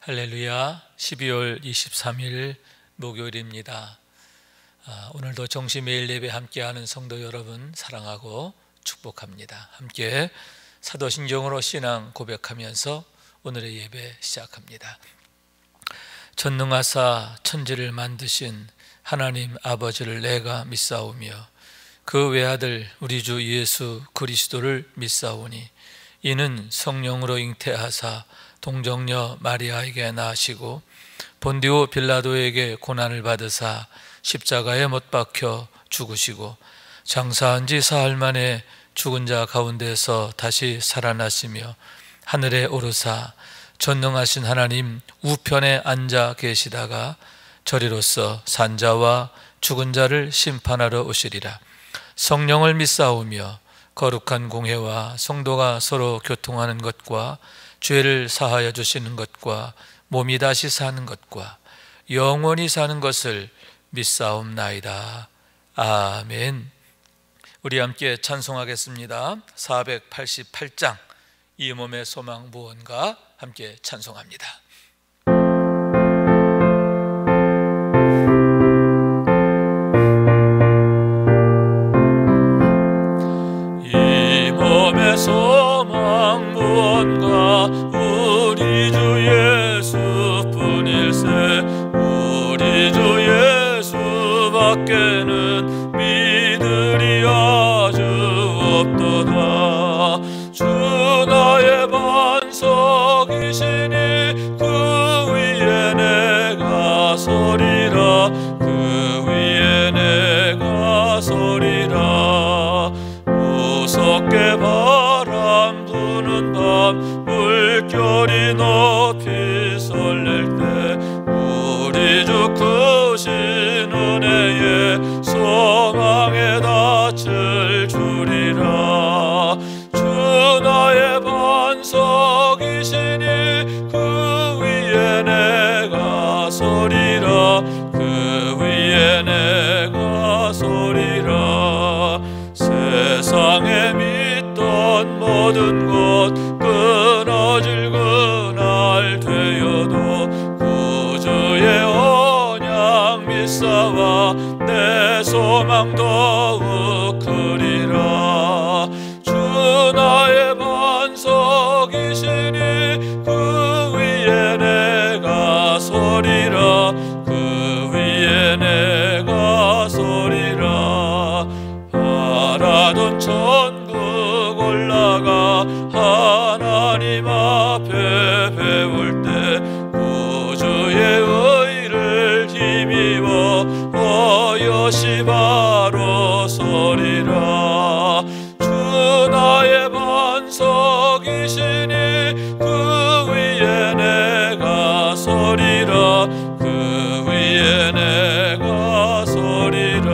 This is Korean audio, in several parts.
할렐루야. 12월 23일 목요일입니다. 오늘도 정시매일 예배 함께하는 성도 여러분 사랑하고 축복합니다. 함께 사도신경으로 신앙 고백하면서 오늘의 예배 시작합니다. 전능하사 천지를 만드신 하나님 아버지를 내가 믿사오며 그 외아들 우리 주 예수 그리스도를 믿사오니 이는 성령으로 잉태하사 동정녀 마리아에게 낳으시고 본디오 빌라도에게 고난을 받으사 십자가에 못 박혀 죽으시고 장사한 지 사흘 만에 죽은 자 가운데서 다시 살아나시며 하늘에 오르사 전능하신 하나님 우편에 앉아 계시다가 저리로서 산자와 죽은 자를 심판하러 오시리라. 성령을 믿사오며 거룩한 공회와 성도가 서로 교통하는 것과 죄를 사하여 주시는 것과 몸이 다시 사는 것과 영원히 사는 것을 믿사옵나이다. 아멘. 우리 함께 찬송하겠습니다. 488장 이 몸의 소망 무언가 함께 찬송합니다. 이 몸의 소망 무언가 우리 주 예수뿐일세. 우리 주 예수밖에는 믿으리 아주 없도다. 주 나의 반석이시니 그 위에 내가 서리라. 그 위에 내가 서리라. 무섭게 바람 부는 밤 물결이 높이 설렐 때 우리 주 크신 은혜에 소망에 닻을 주리라. 주 나의 반석이시니 그 위에 내가 서리라. 그 위에 내가 서리라. 세상에 믿던 모든 것 끊어질 그날 되어도 구주의 언약 믿사와 내 소망 더욱 크리라. 주 나의 반석이시니 그 위에 내가 서리라. 그 위에 내가 서리라. 바라던 천국 올라가 하나님 앞에 배울 때 구주의 의를 힘입어 어여시 바로 서리라. 주 나의 반석이시니 그 위에 내가 서리라. 그 위에 내가 서리라.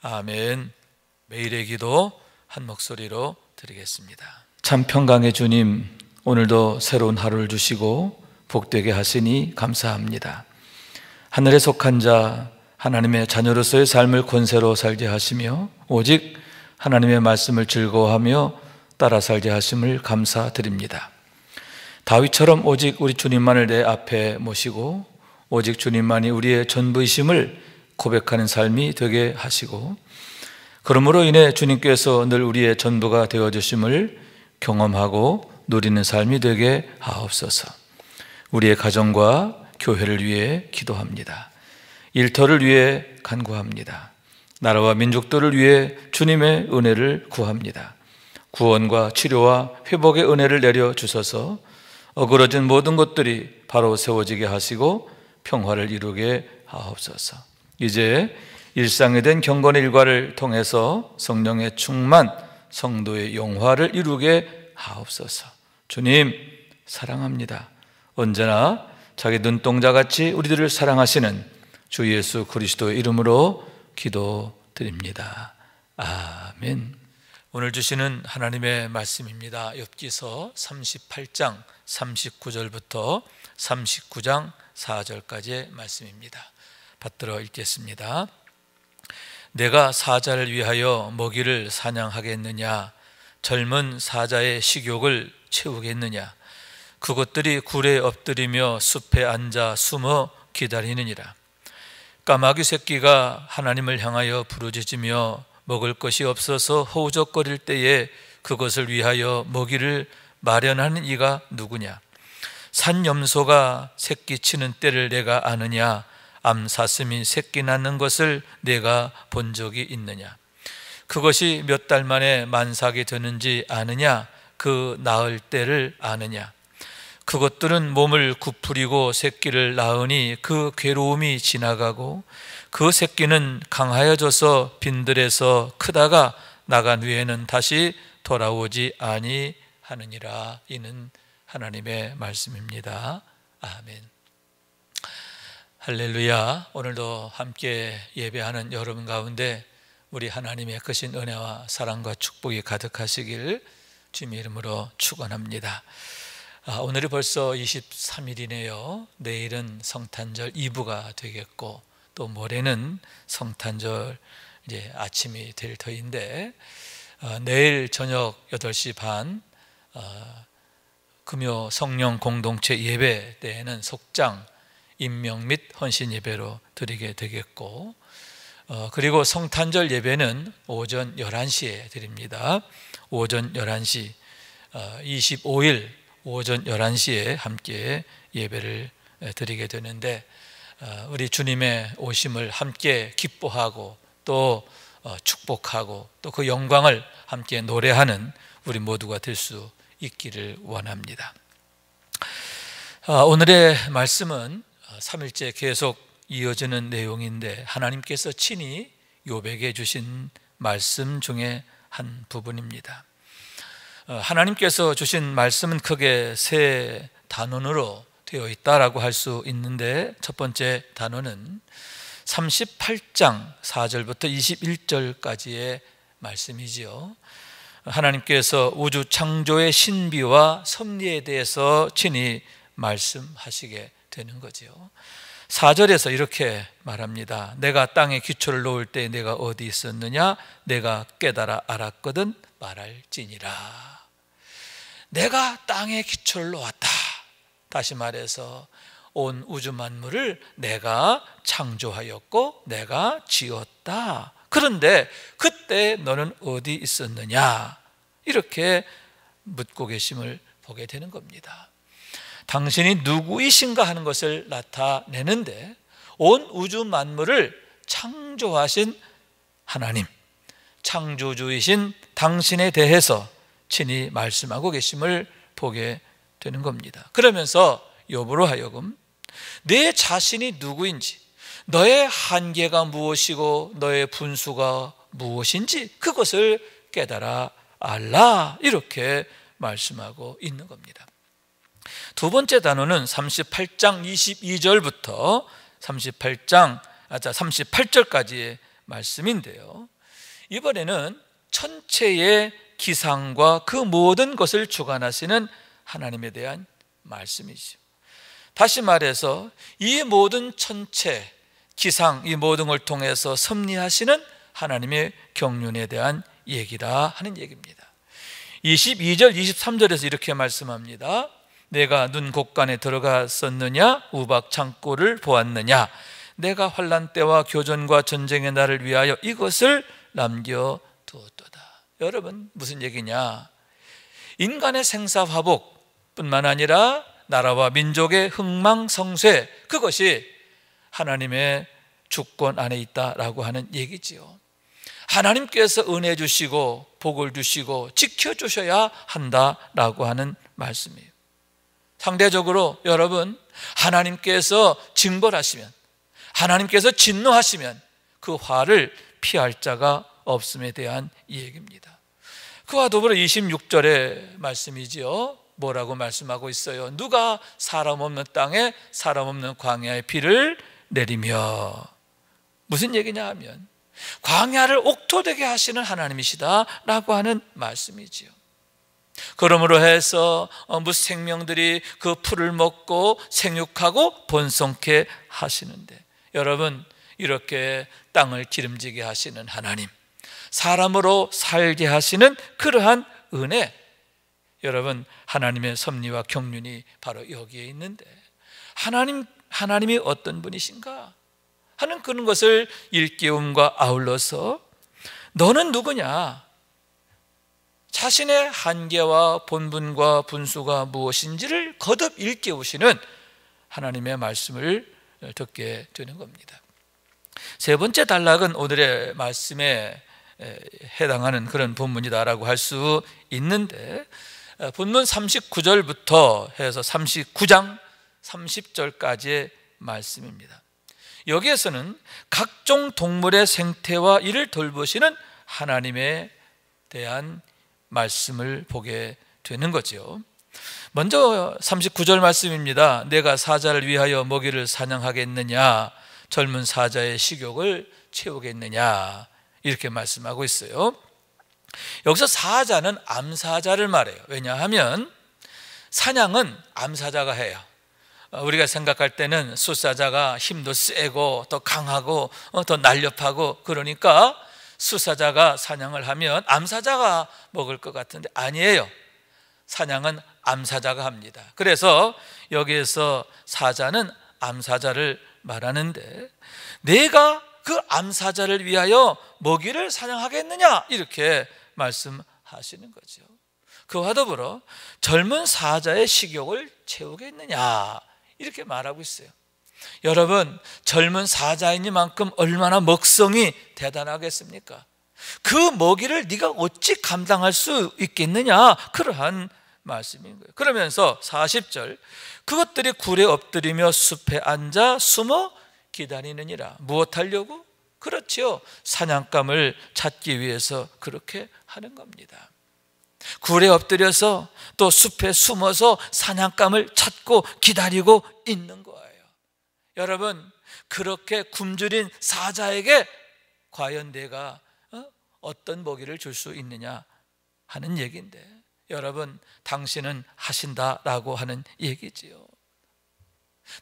아멘. 매일의 기도 한 목소리로 드리겠습니다. 참 평강의 주님, 오늘도 새로운 하루를 주시고 복되게 하시니 감사합니다. 하늘에 속한 자 하나님의 자녀로서의 삶을 권세로 살게 하시며 오직 하나님의 말씀을 즐거워하며 따라 살게 하심을 감사드립니다. 다윗처럼 오직 우리 주님만을 내 앞에 모시고 오직 주님만이 우리의 전부이심을 고백하는 삶이 되게 하시고 그러므로 인해 주님께서 늘 우리의 전부가 되어주심을 경험하고 누리는 삶이 되게 하옵소서. 우리의 가정과 교회를 위해 기도합니다. 일터를 위해 간구합니다. 나라와 민족들을 위해 주님의 은혜를 구합니다. 구원과 치료와 회복의 은혜를 내려주셔서 어그러진 모든 것들이 바로 세워지게 하시고 평화를 이루게 하옵소서. 이제 일상에 된 경건의 일과를 통해서 성령의 충만, 성도의 영화를 이루게 하옵소서. 주님 사랑합니다. 언제나 자기 눈동자같이 우리들을 사랑하시는 주 예수 그리스도의 이름으로 기도드립니다. 아멘. 오늘 주시는 하나님의 말씀입니다. 욥기서 38장 39절부터 39장 4절까지의 말씀입니다. 받들어 읽겠습니다. 내가 사자를 위하여 먹이를 사냥하겠느냐? 젊은 사자의 식욕을 채우겠느냐? 그것들이 굴에 엎드리며 숲에 앉아 숨어 기다리느니라. 까마귀 새끼가 하나님을 향하여 부르짖으며 먹을 것이 없어서 허우적거릴 때에 그것을 위하여 먹이를 마련하는 이가 누구냐? 산염소가 새끼 치는 때를 내가 아느냐? 암사슴이 새끼 낳는 것을 내가 본 적이 있느냐? 그것이 몇 달 만에 만삭이 되는지 아느냐? 그 낳을 때를 아느냐? 그것들은 몸을 구부리고 새끼를 낳으니 그 괴로움이 지나가고 그 새끼는 강하여져서 빈들에서 크다가 나간 후에는 다시 돌아오지 아니하느니라. 이는 하나님의 말씀입니다. 아멘. 할렐루야. 오늘도 함께 예배하는 여러분 가운데 우리 하나님의 크신 은혜와 사랑과 축복이 가득하시길 주님의 이름으로 축원합니다. 오늘이 벌써 23일이네요. 내일은 성탄절 2부가 되겠고 또 모레는 성탄절 이제 아침이 될 터인데 내일 저녁 8시 반 금요 성령 공동체 예배 때에는 속장 임명 및 헌신 예배로 드리게 되겠고 그리고 성탄절 예배는 오전 11시에 드립니다. 오전 11시 25일 오전 11시에 함께 예배를 드리게 되는데 우리 주님의 오심을 함께 기뻐하고 또 축복하고 또 그 영광을 함께 노래하는 우리 모두가 될 수 있기를 원합니다. 오늘의 말씀은 3일째 계속 이어지는 내용인데 하나님께서 친히 욥에게 주신 말씀 중에 한 부분입니다. 하나님께서 주신 말씀은 크게 세 단원으로 되어 있다라고 할 수 있는데 첫 번째 단원은 38장 4절부터 21절까지의 말씀이지요. 하나님께서 우주 창조의 신비와 섭리에 대해서 친히 말씀하시게 되는 거죠. 4절에서 이렇게 말합니다. 내가 땅에 기초를 놓을 때 내가 어디 있었느냐? 내가 깨달아 알았거든 말할지니라. 내가 땅에 기초를 놓았다. 다시 말해서 온 우주 만물을 내가 창조하였고 내가 지었다. 그런데 그때 너는 어디 있었느냐? 이렇게 묻고 계심을 보게 되는 겁니다. 당신이 누구이신가 하는 것을 나타내는데 온 우주 만물을 창조하신 하나님, 창조주이신 당신에 대해서 친히 말씀하고 계심을 보게 되는 겁니다. 그러면서 욥으로 하여금 내 자신이 누구인지, 너의 한계가 무엇이고 너의 분수가 무엇인지 그것을 깨달아 알라, 이렇게 말씀하고 있는 겁니다. 두 번째 단어는 38장 22절부터 38절까지의 말씀인데요. 이번에는 천체의 기상과 그 모든 것을 주관하시는 하나님에 대한 말씀이죠. 다시 말해서 이 모든 천체, 기상, 이 모든 걸 통해서 섭리하시는 하나님의 경륜에 대한 얘기라 하는 얘기입니다. 22절, 23절에서 이렇게 말씀합니다. 내가 눈 곳간에 들어갔었느냐? 우박 창고를 보았느냐? 내가 환난 때와 교전과 전쟁의 날을 위하여 이것을 남겨두었도다. 여러분, 무슨 얘기냐? 인간의 생사화복뿐만 아니라 나라와 민족의 흥망성쇠, 그것이 하나님의 주권 안에 있다라고 하는 얘기지요. 하나님께서 은혜 주시고 복을 주시고 지켜주셔야 한다라고 하는 말씀이에요. 상대적으로 여러분, 하나님께서 징벌하시면, 하나님께서 진노하시면 그 화를 피할 자가 없음에 대한 얘기입니다. 그와 더불어 26절의 말씀이지요. 뭐라고 말씀하고 있어요? 누가 사람 없는 땅에 사람 없는 광야에 비를 내리며, 무슨 얘기냐 하면 광야를 옥토되게 하시는 하나님이시다라고 하는 말씀이지요. 그러므로 해서 무생명들이 그 풀을 먹고 생육하고 번성케 하시는데, 여러분, 이렇게 땅을 기름지게 하시는 하나님, 사람으로 살게 하시는 그러한 은혜, 여러분, 하나님의 섭리와 경륜이 바로 여기에 있는데 하나님이 어떤 분이신가 하는 그런 것을 일깨움과 아울러서 너는 누구냐, 자신의 한계와 본분과 분수가 무엇인지를 거듭 일깨우시는 하나님의 말씀을 듣게 되는 겁니다. 세 번째 단락은 오늘의 말씀에 해당하는 그런 본문이다라고 할 수 있는데, 본문 39절부터 해서 39장 30절까지의 말씀입니다. 여기에서는 각종 동물의 생태와 이를 돌보시는 하나님에 대한 말씀을 보게 되는 거죠. 먼저 39절 말씀입니다. 내가 사자를 위하여 먹이를 사냥하겠느냐, 젊은 사자의 식욕을 채우겠느냐, 이렇게 말씀하고 있어요. 여기서 사자는 암사자를 말해요. 왜냐하면 사냥은 암사자가 해요. 우리가 생각할 때는 숫사자가 힘도 세고 더 강하고 더 날렵하고, 그러니까 숫사자가 사냥을 하면 암사자가 먹을 것 같은데 아니에요. 사냥은 암사자가 합니다. 그래서 여기에서 사자는 암사자를 말하는데, 내가 그 암사자를 위하여 먹이를 사냥하겠느냐, 이렇게 말씀하시는 거죠. 그와 더불어 젊은 사자의 식욕을 채우겠느냐, 이렇게 말하고 있어요. 여러분, 젊은 사자이니만큼 얼마나 먹성이 대단하겠습니까? 그 먹이를 네가 어찌 감당할 수 있겠느냐, 그러한 말씀인 거예요. 그러면서 40절, 그것들이 굴에 엎드리며 숲에 앉아 숨어 기다리느니라. 무엇하려고? 그렇지요, 사냥감을 찾기 위해서 그렇게 하는 겁니다. 굴에 엎드려서 또 숲에 숨어서 사냥감을 찾고 기다리고 있는 거예요. 여러분, 그렇게 굶주린 사자에게 과연 내가 어떤 먹이를 줄 수 있느냐 하는 얘기인데, 여러분, 당신은 하신다라고 하는 얘기지요.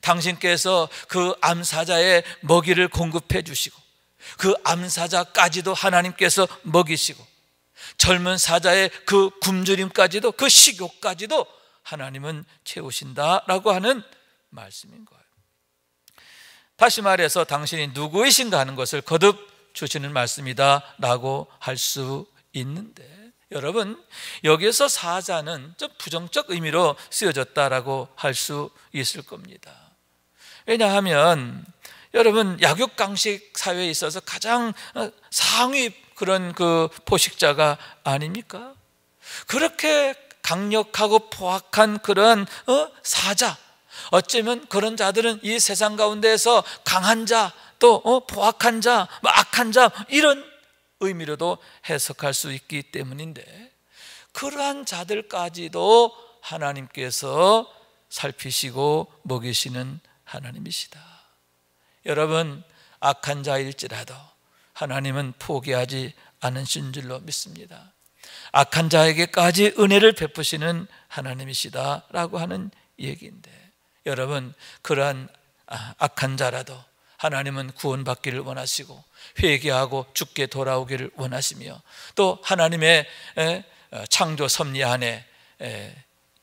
당신께서 그 암사자의 먹이를 공급해 주시고, 그 암사자까지도 하나님께서 먹이시고, 젊은 사자의 그 굶주림까지도, 그 식욕까지도 하나님은 채우신다라고 하는 말씀인 거예요. 다시 말해서 당신이 누구이신가 하는 것을 거듭 주시는 말씀이다 라고 할 수 있는데, 여러분, 여기에서 사자는 좀 부정적 의미로 쓰여졌다라고 할 수 있을 겁니다. 왜냐하면 여러분, 약육강식 사회에 있어서 가장 상위 그런 그 포식자가 아닙니까? 그렇게 강력하고 포악한 그런 사자, 어쩌면 그런 자들은 이 세상 가운데에서 강한 자, 또 포악한 자, 악한 자, 이런 의미로도 해석할 수 있기 때문인데, 그러한 자들까지도 하나님께서 살피시고 먹이시는 하나님이시다. 여러분, 악한 자일지라도 하나님은 포기하지 않으신 줄로 믿습니다. 악한 자에게까지 은혜를 베푸시는 하나님이시다라고 하는 얘기인데, 여러분, 그러한 악한 자라도 하나님은 구원받기를 원하시고 회개하고 주께 돌아오기를 원하시며, 또 하나님의 창조 섭리 안에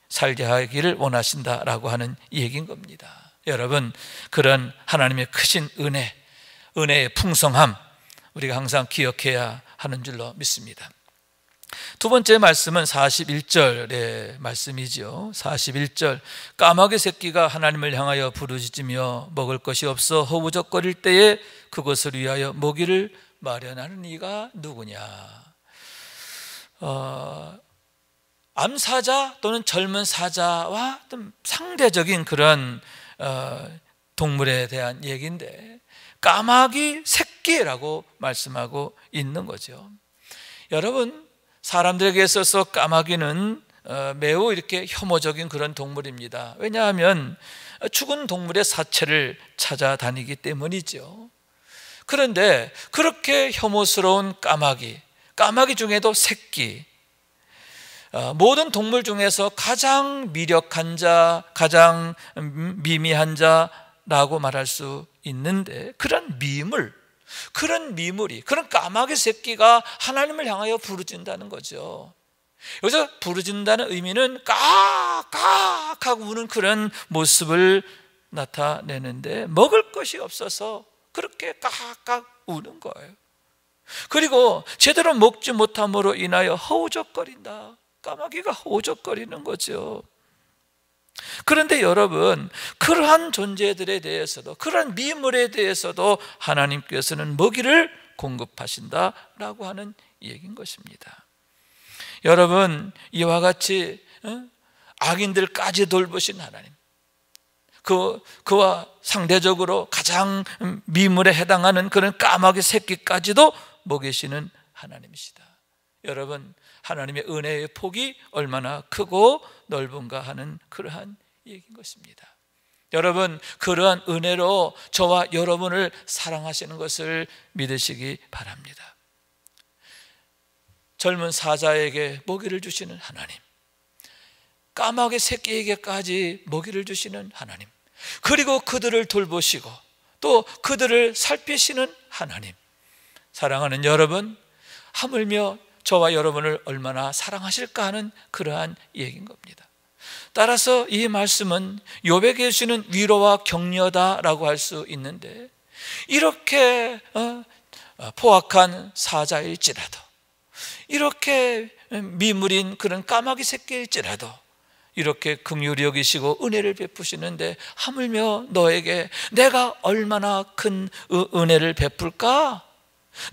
살게 하기를 원하신다라고 하는 얘기인 겁니다. 여러분, 그런 하나님의 크신 은혜의 풍성함, 우리가 항상 기억해야 하는 줄로 믿습니다. 두 번째 말씀은 41절의 말씀이죠. 41절, 까마귀 새끼가 하나님을 향하여 부르짖으며 먹을 것이 없어 허우적거릴 때에 그것을 위하여 먹이를 마련하는 이가 누구냐. 암사자 또는 젊은 사자와 좀 상대적인 그런 동물에 대한 얘기인데, 까마귀 새끼라고 말씀하고 있는 거죠. 여러분, 사람들에게 있어서 까마귀는 매우 이렇게 혐오적인 그런 동물입니다. 왜냐하면 죽은 동물의 사체를 찾아다니기 때문이죠. 그런데 그렇게 혐오스러운 까마귀 중에도 새끼, 모든 동물 중에서 가장 미력한 자, 가장 미미한 자라고 말할 수 있는데, 그런 미물이, 그런 까마귀 새끼가 하나님을 향하여 부르짖는다는 거죠. 여기서 부르짖는다는 의미는 깍깍 하고 우는 그런 모습을 나타내는데, 먹을 것이 없어서 그렇게 깍깍 우는 거예요. 그리고 제대로 먹지 못함으로 인하여 허우적거린다. 까마귀가 허우적거리는 거죠. 그런데 여러분, 그러한 존재들에 대해서도, 그러한 미물에 대해서도 하나님께서는 먹이를 공급하신다라고 하는 얘기인 것입니다. 여러분, 이와 같이 악인들까지 돌보신 하나님, 그와 상대적으로 가장 미물에 해당하는 그런 까마귀 새끼까지도 먹이시는 하나님이시다. 여러분, 하나님의 은혜의 폭이 얼마나 크고 넓은가 하는 그러한 얘기인 것입니다. 여러분, 그러한 은혜로 저와 여러분을 사랑하시는 것을 믿으시기 바랍니다. 젊은 사자에게 먹이를 주시는 하나님, 까마귀 새끼에게까지 먹이를 주시는 하나님, 그리고 그들을 돌보시고 또 그들을 살피시는 하나님, 사랑하는 여러분, 하물며 저와 여러분을 얼마나 사랑하실까 하는 그러한 얘기인 겁니다. 따라서 이 말씀은 욥에게 주시는 위로와 격려다라고 할 수 있는데, 이렇게 포악한 사자일지라도, 이렇게 미물인 그런 까마귀 새끼일지라도 이렇게 긍휼히 여기시고 은혜를 베푸시는데, 하물며 너에게 내가 얼마나 큰 은혜를 베풀까?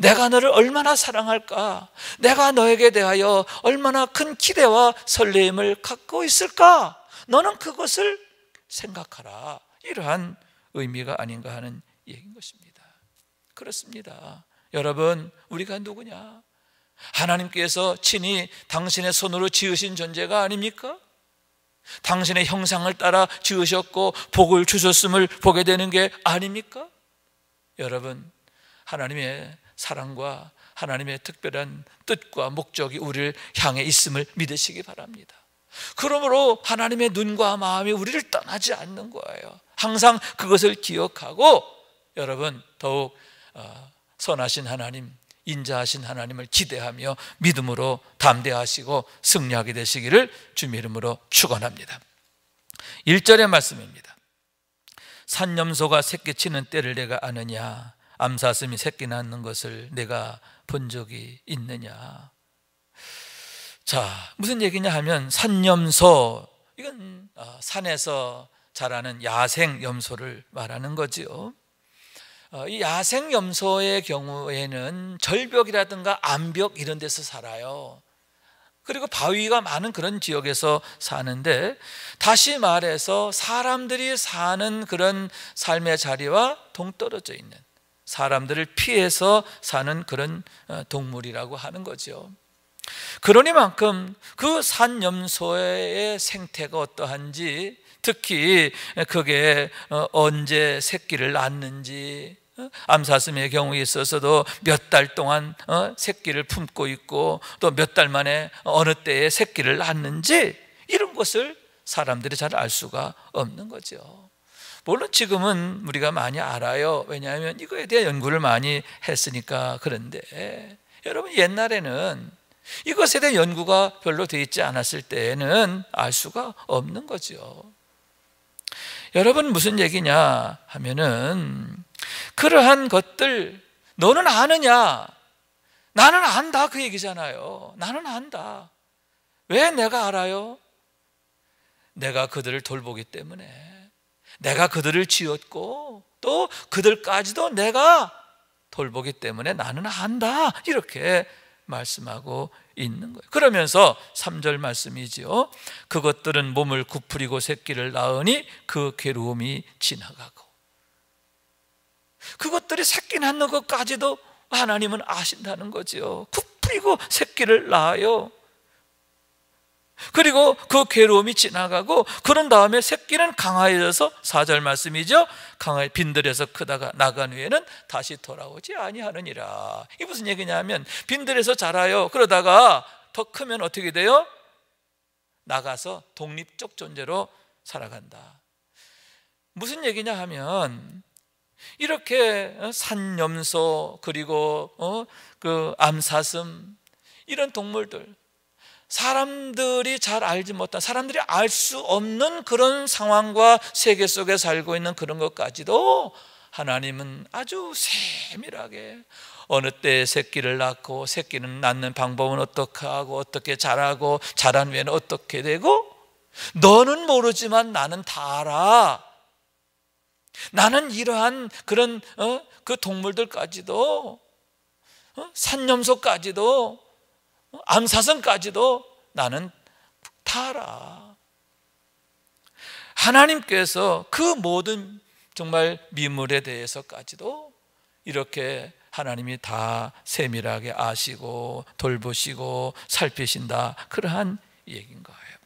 내가 너를 얼마나 사랑할까? 내가 너에게 대하여 얼마나 큰 기대와 설레임을 갖고 있을까? 너는 그것을 생각하라. 이러한 의미가 아닌가 하는 얘기인 것입니다. 그렇습니다. 여러분, 우리가 누구냐? 하나님께서 친히 당신의 손으로 지으신 존재가 아닙니까? 당신의 형상을 따라 지으셨고 복을 주셨음을 보게 되는 게 아닙니까? 여러분, 하나님의 사랑과 하나님의 특별한 뜻과 목적이 우리를 향해 있음을 믿으시기 바랍니다. 그러므로 하나님의 눈과 마음이 우리를 떠나지 않는 거예요. 항상 그것을 기억하고 여러분, 더욱 선하신 하나님, 인자하신 하나님을 기대하며 믿음으로 담대하시고 승리하게 되시기를 주님의 이름으로 축원합니다. 1절의 말씀입니다. 산염소가 새끼치는 때를 내가 아느냐? 암사슴이 새끼 낳는 것을 내가 본 적이 있느냐? 자, 무슨 얘기냐 하면, 산염소, 이건 산에서 자라는 야생 염소를 말하는 거지요. 이 야생 염소의 경우에는 절벽이라든가 암벽 이런 데서 살아요. 그리고 바위가 많은 그런 지역에서 사는데, 다시 말해서 사람들이 사는 그런 삶의 자리와 동떨어져 있는, 사람들을 피해서 사는 그런 동물이라고 하는 거죠. 그러니만큼 그 산염소의 생태가 어떠한지, 특히 그게 언제 새끼를 낳는지, 암사슴의 경우에 있어서도 몇 달 동안 새끼를 품고 있고 또 몇 달 만에 어느 때에 새끼를 낳는지, 이런 것을 사람들이 잘 알 수가 없는 거죠. 물론 지금은 우리가 많이 알아요. 왜냐하면 이거에 대한 연구를 많이 했으니까. 그런데 여러분, 옛날에는 이것에 대한 연구가 별로 되어 있지 않았을 때에는 알 수가 없는 거죠. 여러분, 무슨 얘기냐 하면은, 그러한 것들 너는 아느냐? 나는 안다, 그 얘기잖아요. 나는 안다. 왜 내가 알아요? 내가 그들을 돌보기 때문에. 내가 그들을 지었고 또 그들까지도 내가 돌보기 때문에 나는 안다, 이렇게 말씀하고 있는 거예요. 그러면서 3절 말씀이지요. 그것들은 몸을 구부리고 새끼를 낳으니 그 괴로움이 지나가고. 그것들이 새끼 낳는 것까지도 하나님은 아신다는 거죠. 구부리고 새끼를 낳아요. 그리고 그 괴로움이 지나가고, 그런 다음에 새끼는 강하여져서, 4절 말씀이죠, 강하여 빈들에서 크다가 나간 후에는 다시 돌아오지 아니하느니라. 이게 무슨 얘기냐면, 빈들에서 자라요. 그러다가 더 크면 어떻게 돼요? 나가서 독립적 존재로 살아간다. 무슨 얘기냐 하면, 이렇게 산염소, 그리고 그 암사슴, 이런 동물들, 사람들이 잘 알지 못한, 사람들이 알 수 없는 그런 상황과 세계 속에 살고 있는 그런 것까지도 하나님은 아주 세밀하게 어느 때에 새끼를 낳고 새끼는 낳는 방법은 어떻게 하고 어떻게 자라고 자란 후에는 어떻게 되고 너는 모르지만 나는 다 알아. 나는 이러한 그런 그 동물들까지도 산염소까지도 암사성까지도 나는 다 알아. 하나님께서 그 모든 정말 미물에 대해서까지도 이렇게 하나님이 다 세밀하게 아시고 돌보시고 살피신다, 그러한 얘기인 거예요.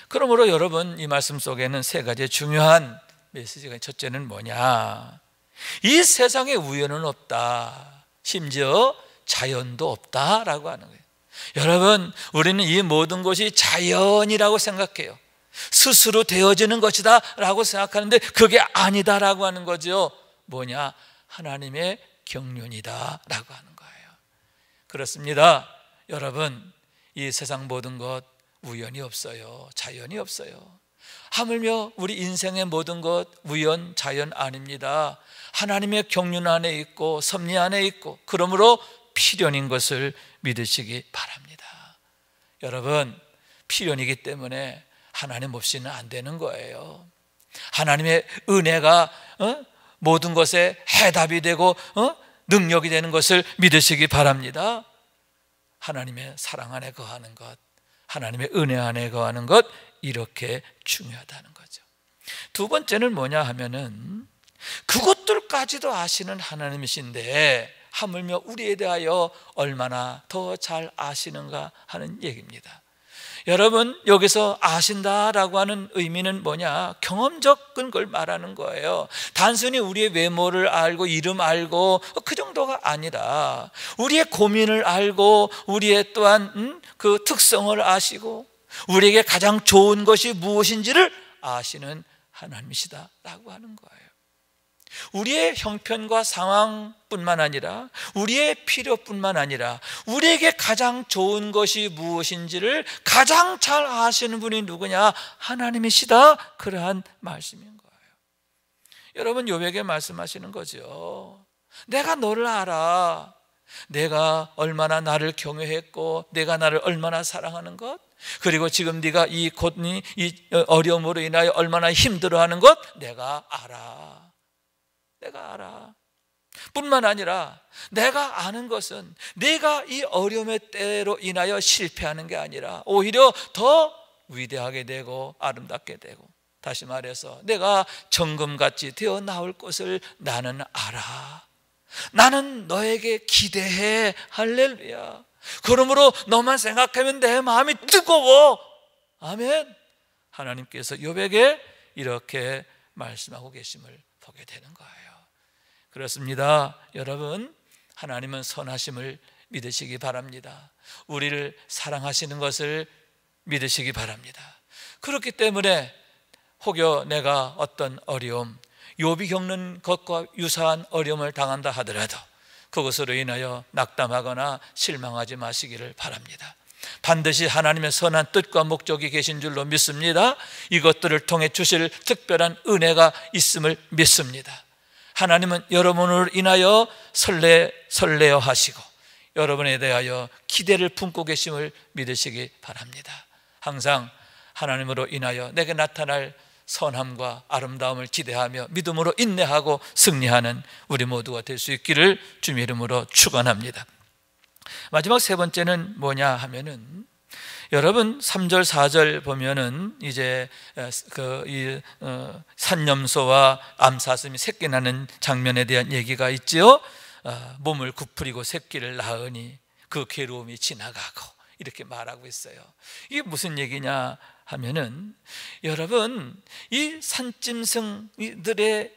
그러므로 여러분, 이 말씀 속에는 세 가지 중요한 메시지가, 첫째는 뭐냐? 이 세상에 우연은 없다, 심지어 자연도 없다라고 하는 거예요. 여러분, 우리는 이 모든 것이 자연이라고 생각해요. 스스로 되어지는 것이다 라고 생각하는데 그게 아니다라고 하는 거죠. 뭐냐? 하나님의 경륜이다 라고 하는 거예요. 그렇습니다. 여러분, 이 세상 모든 것 우연이 없어요. 자연이 없어요. 하물며 우리 인생의 모든 것 우연, 자연 아닙니다. 하나님의 경륜 안에 있고 섭리 안에 있고, 그러므로 필연인 것을 믿으시기 바랍니다. 여러분, 필연이기 때문에 하나님 없이는 안 되는 거예요. 하나님의 은혜가 모든 것에 해답이 되고 능력이 되는 것을 믿으시기 바랍니다. 하나님의 사랑 안에 거하는 것, 하나님의 은혜 안에 거하는 것, 이렇게 중요하다는 거죠. 두 번째는 뭐냐 하면은 그것들까지도 아시는 하나님이신데 하물며 우리에 대하여 얼마나 더 잘 아시는가 하는 얘기입니다. 여러분, 여기서 아신다라고 하는 의미는 뭐냐? 경험적인 걸 말하는 거예요. 단순히 우리의 외모를 알고 이름 알고 그 정도가 아니라 우리의 고민을 알고 우리의 또한 그 특성을 아시고 우리에게 가장 좋은 것이 무엇인지를 아시는 하나님이시다라고 하는 거예요. 우리의 형편과 상황뿐만 아니라 우리의 필요뿐만 아니라 우리에게 가장 좋은 것이 무엇인지를 가장 잘 아시는 분이 누구냐? 하나님이시다, 그러한 말씀인 거예요. 여러분, 욥에게 말씀하시는 거죠. 내가 너를 알아. 내가 얼마나 나를 경외했고 내가 나를 얼마나 사랑하는 것, 그리고 지금 네가 이 어려움으로 인하여 얼마나 힘들어하는 것 내가 알아. 내가 알아. 뿐만 아니라 내가 아는 것은 네가 이 어려움의 때로 인하여 실패하는 게 아니라 오히려 더 위대하게 되고 아름답게 되고, 다시 말해서 내가 정금같이 되어 나올 것을 나는 알아. 나는 너에게 기대해. 할렐루야. 그러므로 너만 생각하면 내 마음이 뜨거워. 아멘. 하나님께서 욥에게 이렇게 말씀하고 계심을 보게 되는 거예요. 그렇습니다. 여러분, 하나님은 선하심을 믿으시기 바랍니다. 우리를 사랑하시는 것을 믿으시기 바랍니다. 그렇기 때문에 혹여 내가 어떤 어려움, 욥이 겪는 것과 유사한 어려움을 당한다 하더라도 그것으로 인하여 낙담하거나 실망하지 마시기를 바랍니다. 반드시 하나님의 선한 뜻과 목적이 계신 줄로 믿습니다. 이것들을 통해 주실 특별한 은혜가 있음을 믿습니다. 하나님은 여러분을 인하여 설레어 하시고 여러분에 대하여 기대를 품고 계심을 믿으시기 바랍니다. 항상 하나님으로 인하여 내게 나타날 선함과 아름다움을 기대하며 믿음으로 인내하고 승리하는 우리 모두가 될 수 있기를 주님의 이름으로 축원합니다. 마지막 세 번째는 뭐냐 하면은, 여러분 3절 4절 보면은 이제 산염소와 암사슴이 새끼 나는 장면에 대한 얘기가 있죠. 몸을 굽히고 새끼를 낳으니 그 괴로움이 지나가고, 이렇게 말하고 있어요. 이게 무슨 얘기냐 하면은, 여러분 이 산짐승들의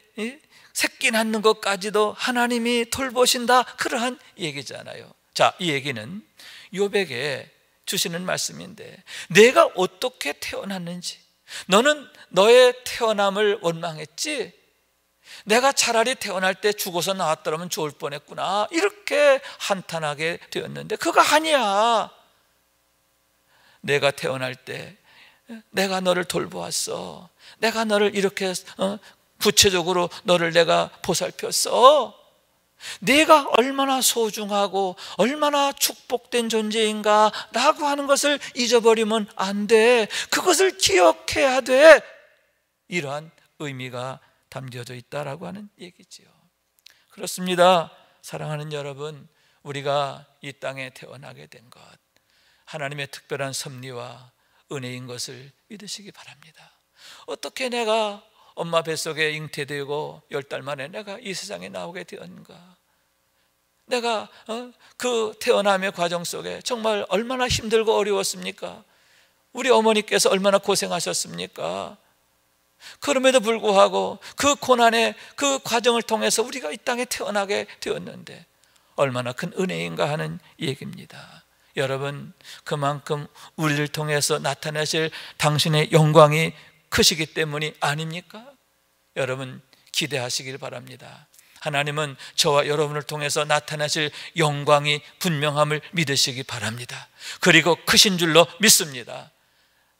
새끼 낳는 것까지도 하나님이 돌보신다, 그러한 얘기잖아요. 자, 이 얘기는 욥에게 주시는 말씀인데, 내가 어떻게 태어났는지, 너는 너의 태어남을 원망했지? 내가 차라리 태어날 때 죽어서 나왔더라면 좋을 뻔했구나, 이렇게 한탄하게 되었는데 그거 아니야. 내가 태어날 때 내가 너를 돌보았어. 내가 너를 이렇게 구체적으로 너를 내가 보살폈어. 네가 얼마나 소중하고 얼마나 축복된 존재인가 라고 하는 것을 잊어버리면 안 돼. 그것을 기억해야 돼. 이러한 의미가 담겨져 있다라고 하는 얘기지요. 그렇습니다. 사랑하는 여러분, 우리가 이 땅에 태어나게 된 것, 하나님의 특별한 섭리와 은혜인 것을 믿으시기 바랍니다. 어떻게 내가 엄마 뱃속에 잉태되고 10달 만에 내가 이 세상에 나오게 되었는가? 내가 그 태어남의 과정 속에 정말 얼마나 힘들고 어려웠습니까? 우리 어머니께서 얼마나 고생하셨습니까? 그럼에도 불구하고 그 고난의 그 과정을 통해서 우리가 이 땅에 태어나게 되었는데 얼마나 큰 은혜인가 하는 얘기입니다. 여러분, 그만큼 우리를 통해서 나타나실 당신의 영광이 크시기 때문이 아닙니까? 여러분, 기대하시길 바랍니다. 하나님은 저와 여러분을 통해서 나타나실 영광이 분명함을 믿으시기 바랍니다. 그리고 크신 줄로 믿습니다.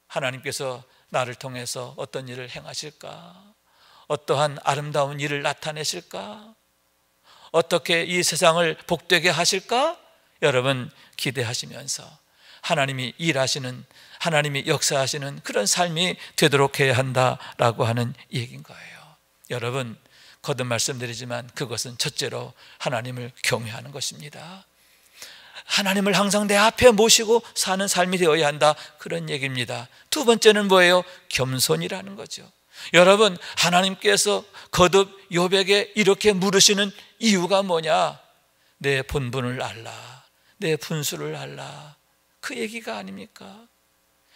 하나님께서 나를 통해서 어떤 일을 행하실까? 어떠한 아름다운 일을 나타내실까? 어떻게 이 세상을 복되게 하실까? 여러분, 기대하시면서 하나님이 일하시는, 하나님이 역사하시는 그런 삶이 되도록 해야 한다라고 하는 얘기인 거예요. 여러분, 거듭 말씀드리지만 그것은 첫째로 하나님을 경외하는 것입니다. 하나님을 항상 내 앞에 모시고 사는 삶이 되어야 한다, 그런 얘기입니다. 두 번째는 뭐예요? 겸손이라는 거죠. 여러분, 하나님께서 거듭 욥에게 이렇게 물으시는 이유가 뭐냐? 내 본분을 알라, 내 분수를 알라, 그 얘기가 아닙니까?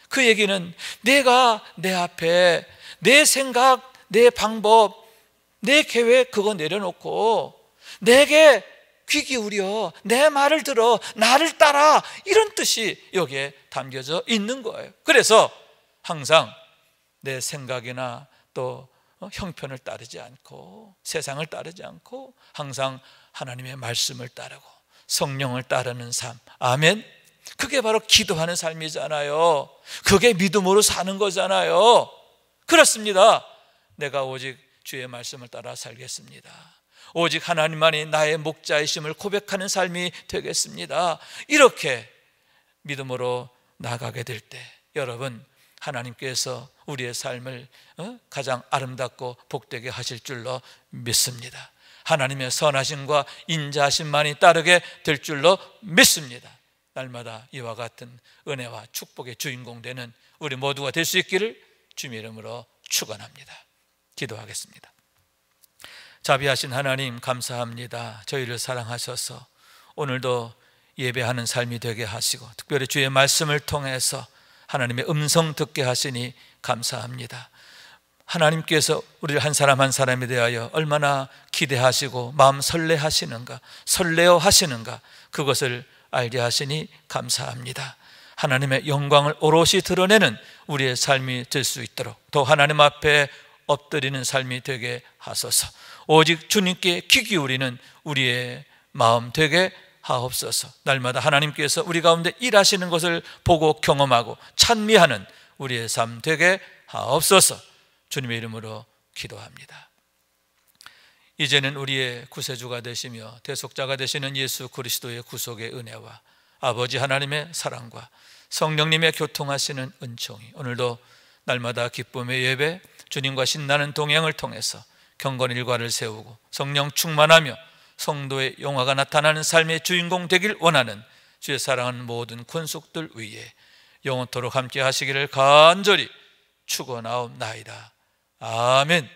그 얘기는 내가 내 앞에 내 생각, 내 방법, 내 계획 그거 내려놓고 내게 귀 기울여 내 말을 들어 나를 따라, 이런 뜻이 여기에 담겨져 있는 거예요. 그래서 항상 내 생각이나 또 형편을 따르지 않고 세상을 따르지 않고 항상 하나님의 말씀을 따르고 성령을 따르는 삶, 아멘. 그게 바로 기도하는 삶이잖아요. 그게 믿음으로 사는 거잖아요. 그렇습니다. 내가 오직 주의 말씀을 따라 살겠습니다. 오직 하나님만이 나의 목자이심을 고백하는 삶이 되겠습니다. 이렇게 믿음으로 나가게 될 때 여러분, 하나님께서 우리의 삶을 가장 아름답고 복되게 하실 줄로 믿습니다. 하나님의 선하심과 인자하심만이 따르게 될 줄로 믿습니다. 날마다 이와 같은 은혜와 축복의 주인공 되는 우리 모두가 될 수 있기를 주님의 이름으로 축원합니다. 기도하겠습니다. 자비하신 하나님, 감사합니다. 저희를 사랑하셔서 오늘도 예배하는 삶이 되게 하시고 특별히 주의 말씀을 통해서 하나님의 음성 듣게 하시니 감사합니다. 하나님께서 우리를 한 사람 한 사람에 대하여 얼마나 기대하시고 마음 설레하시는가, 설레어 하시는가, 그것을 알게 하시니 감사합니다. 하나님의 영광을 오롯이 드러내는 우리의 삶이 될 수 있도록 또 하나님 앞에 엎드리는 삶이 되게 하소서. 오직 주님께 귀 기울이는 우리의 마음 되게 하옵소서. 날마다 하나님께서 우리 가운데 일하시는 것을 보고 경험하고 찬미하는 우리의 삶 되게 하옵소서. 주님의 이름으로 기도합니다. 이제는 우리의 구세주가 되시며 대속자가 되시는 예수 그리스도의 구속의 은혜와 아버지 하나님의 사랑과 성령님의 교통하시는 은총이 오늘도 날마다 기쁨의 예배, 주님과 신나는 동행을 통해서 경건 일과를 세우고 성령 충만하며 성도의 영화가 나타나는 삶의 주인공 되길 원하는 주의 사랑하는 모든 권속들 위에 영원토록 함께 하시기를 간절히 축원하옵나이다. 아멘.